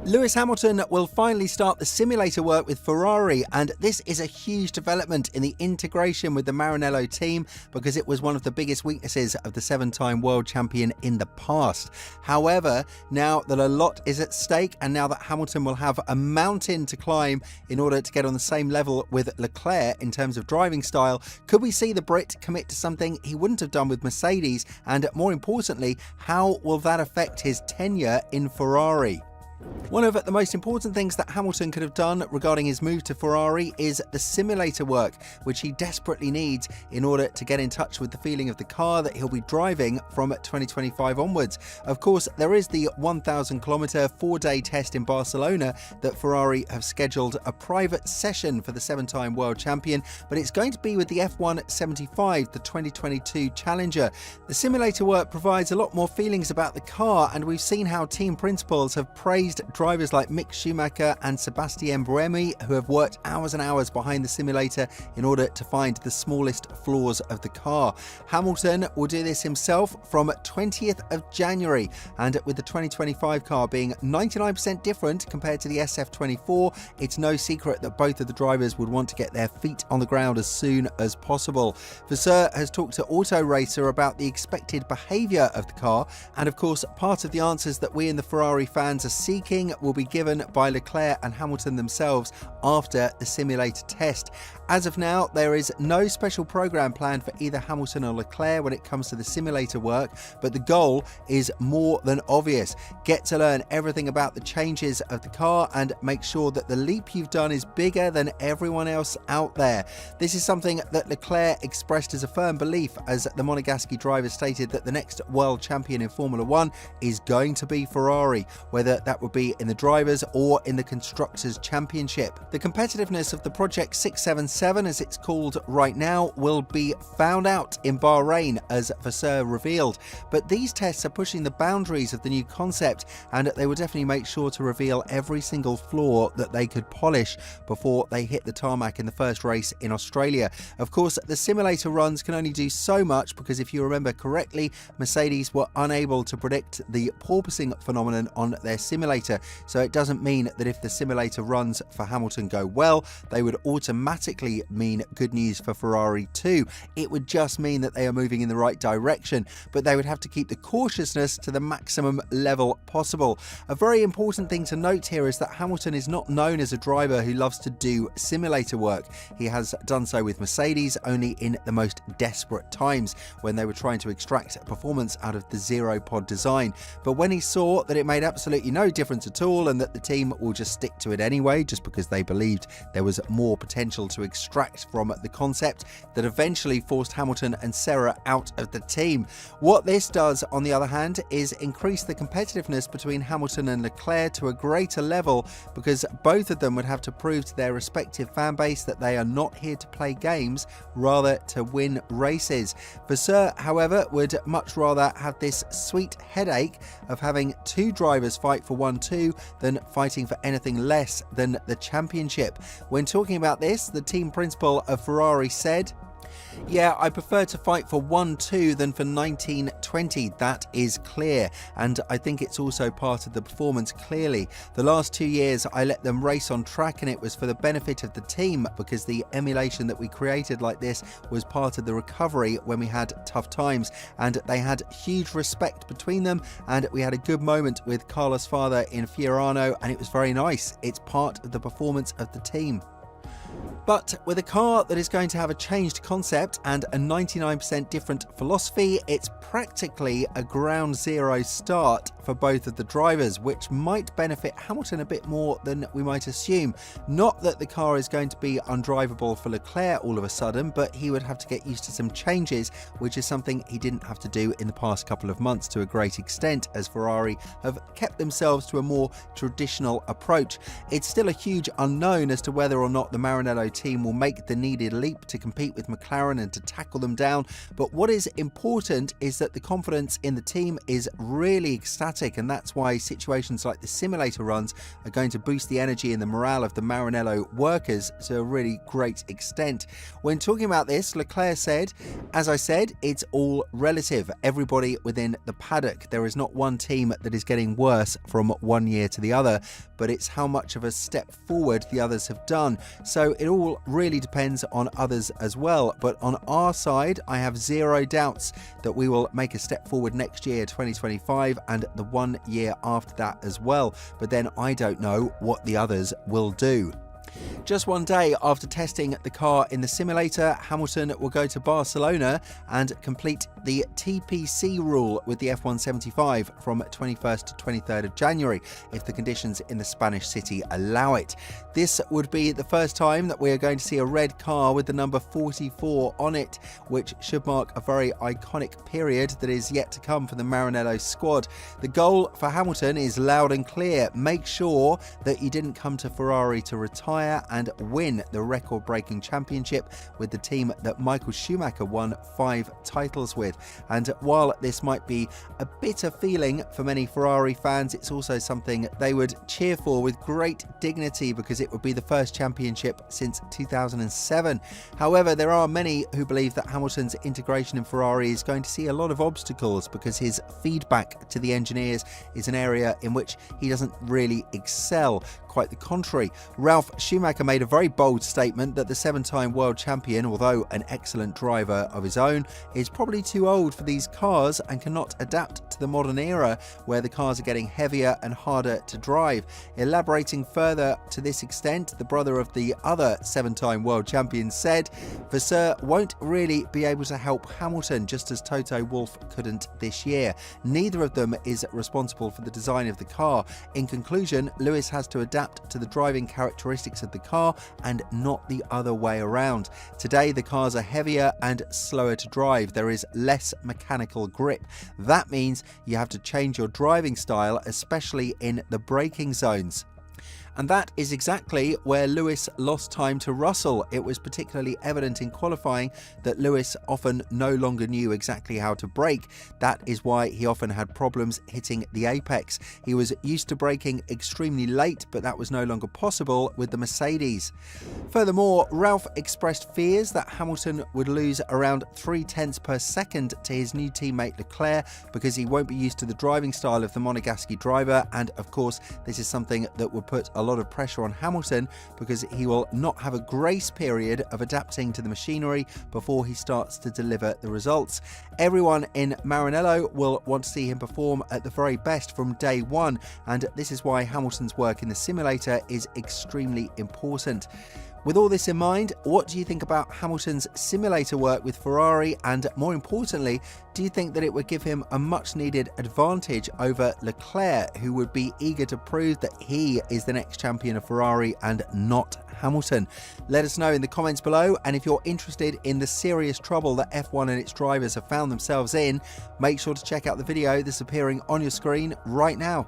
Lewis Hamilton will finally start the simulator work with Ferrari, and this is a huge development in the integration with the Maranello team because it was one of the biggest weaknesses of the 7-time world champion in the past. However, now that a lot is at stake and now that Hamilton will have a mountain to climb in order to get on the same level with Leclerc in terms of driving style, could we see the Brit commit to something he wouldn't have done with Mercedes? And more importantly, how will that affect his tenure in Ferrari? One of the most important things that Hamilton could have done regarding his move to Ferrari is the simulator work, which he desperately needs in order to get in touch with the feeling of the car that he'll be driving from 2025 onwards. Of course, there is the 1,000-kilometre 4-day test in Barcelona that Ferrari have scheduled a private session for the 7-time world champion, but it's going to be with the F1 75, the 2022 Challenger. The simulator work provides a lot more feelings about the car, and we've seen how team principals have praised drivers like Mick Schumacher and Sebastian Buemi, who have worked hours and hours behind the simulator in order to find the smallest flaws of the car. Hamilton will do this himself from 20th of January, and with the 2025 car being 99% different compared to the SF24, it's no secret that both of the drivers would want to get their feet on the ground as soon as possible. Vasseur has talked to Auto Racer about the expected behaviour of the car, and of course part of the answers that we and the Ferrari fans are seeking will be given by Leclerc and Hamilton themselves after the simulator test. As of now, there is no special program planned for either Hamilton or Leclerc when it comes to the simulator work, but the goal is more than obvious. Get to learn everything about the changes of the car and make sure that the leap you've done is bigger than everyone else out there. This is something that Leclerc expressed as a firm belief, as the Monegasque driver stated that the next world champion in Formula 1 is going to be Ferrari, whether that would be in the Drivers' or in the Constructors' Championship. The competitiveness of the Project 677, as it's called right now, will be found out in Bahrain, as Vasseur revealed. But these tests are pushing the boundaries of the new concept, and they will definitely make sure to reveal every single flaw that they could polish before they hit the tarmac in the first race in Australia. Of course, the simulator runs can only do so much because, if you remember correctly, Mercedes were unable to predict the porpoising phenomenon on their simulator. So it doesn't mean that if the simulator runs for Hamilton go well, they would automatically mean good news for Ferrari too. It would just mean that they are moving in the right direction, but they would have to keep the cautiousness to the maximum level possible. A very important thing to note here is that Hamilton is not known as a driver who loves to do simulator work. He has done so with Mercedes only in the most desperate times when they were trying to extract performance out of the zero-pod design. But when he saw that it made absolutely no difference at all and that the team will just stick to it anyway just because they believed there was more potential to extract from the concept, that eventually forced Hamilton and Serra out of the team. What this does, on the other hand, is increase the competitiveness between Hamilton and Leclerc to a greater level, because both of them would have to prove to their respective fan base that they are not here to play games, rather to win races. Vasseur, however, would much rather have this sweet headache of having two drivers fight for 1-2 than fighting for anything less than the championship. When talking about this, the team principal of Ferrari said, "Yeah, I prefer to fight for 1-2 than for 19-20, that is clear, and I think it's also part of the performance clearly. The last 2 years I let them race on track and it was for the benefit of the team, because the emulation that we created like this was part of the recovery when we had tough times, and they had huge respect between them, and we had a good moment with Carlos' father in Fiorano, and it was very nice. It's part of the performance of the team." But with a car that is going to have a changed concept and a 99% different philosophy, it's practically a ground zero start for both of the drivers, which might benefit Hamilton a bit more than we might assume. Not that the car is going to be undrivable for Leclerc all of a sudden, but he would have to get used to some changes, which is something he didn't have to do in the past couple of months to a great extent, as Ferrari have kept themselves to a more traditional approach. It's still a huge unknown as to whether or not the Maranello team will make the needed leap to compete with McLaren and to tackle them down. But what is important is that the confidence in the team is really ecstatic, and that's why situations like the simulator runs are going to boost the energy and the morale of the Maranello workers to a really great extent. When talking about this, Leclerc said, "As I said, it's all relative. Everybody within the paddock. There is not one team that is getting worse from one year to the other, but it's how much of a step forward the others have done. So it all really depends on others as well. But on our side, I have zero doubts that we will make a step forward next year, 2025, and the 1 year after that as well. But then I don't know what the others will do." Just one day after testing the car in the simulator, Hamilton will go to Barcelona and complete the TPC rule with the F175 from 21st to 23rd of January, if the conditions in the Spanish city allow it. This would be the first time that we are going to see a red car with the number 44 on it, which should mark a very iconic period that is yet to come for the Maranello squad. The goal for Hamilton is loud and clear: make sure that you didn't come to Ferrari to retire and win the record-breaking championship with the team that Michael Schumacher won 5 titles with. And while this might be a bitter feeling for many Ferrari fans, it's also something they would cheer for with great dignity, because it would be the first championship since 2007. However, there are many who believe that Hamilton's integration in Ferrari is going to see a lot of obstacles, because his feedback to the engineers is an area in which he doesn't really excel. Quite the contrary. Ralf Schumacher made a very bold statement that the 7-time world champion, although an excellent driver of his own, is probably too old for these cars and cannot adapt to the modern era where the cars are getting heavier and harder to drive. Elaborating further to this extent, the brother of the other 7-time world champion said, "Vasseur won't really be able to help Hamilton, just as Toto Wolff couldn't this year. Neither of them is responsible for the design of the car. In conclusion, Lewis has to adapt to the driving characteristics of the car and not the other way around. Today the cars are heavier and slower to drive. There is less mechanical grip. That means you have to change your driving style, especially in the braking zones." And that is exactly where Lewis lost time to Russell. It was particularly evident in qualifying that Lewis often no longer knew exactly how to brake. That is why he often had problems hitting the apex. He was used to braking extremely late, but that was no longer possible with the Mercedes. Furthermore, Ralf expressed fears that Hamilton would lose around 0.3 per second to his new teammate Leclerc, because he won't be used to the driving style of the Monegasque driver, and of course this is something that would put a lot of pressure on Hamilton, because he will not have a grace period of adapting to the machinery before he starts to deliver the results. Everyone in Maranello will want to see him perform at the very best from day one, and this is why Hamilton's work in the simulator is extremely important. With all this in mind, what do you think about Hamilton's simulator work with Ferrari, and more importantly, do you think that it would give him a much needed advantage over Leclerc, who would be eager to prove that he is the next champion of Ferrari and not Hamilton? Let us know in the comments below, and if you're interested in the serious trouble that F1 and its drivers have found themselves in, make sure to check out the video that's appearing on your screen right now.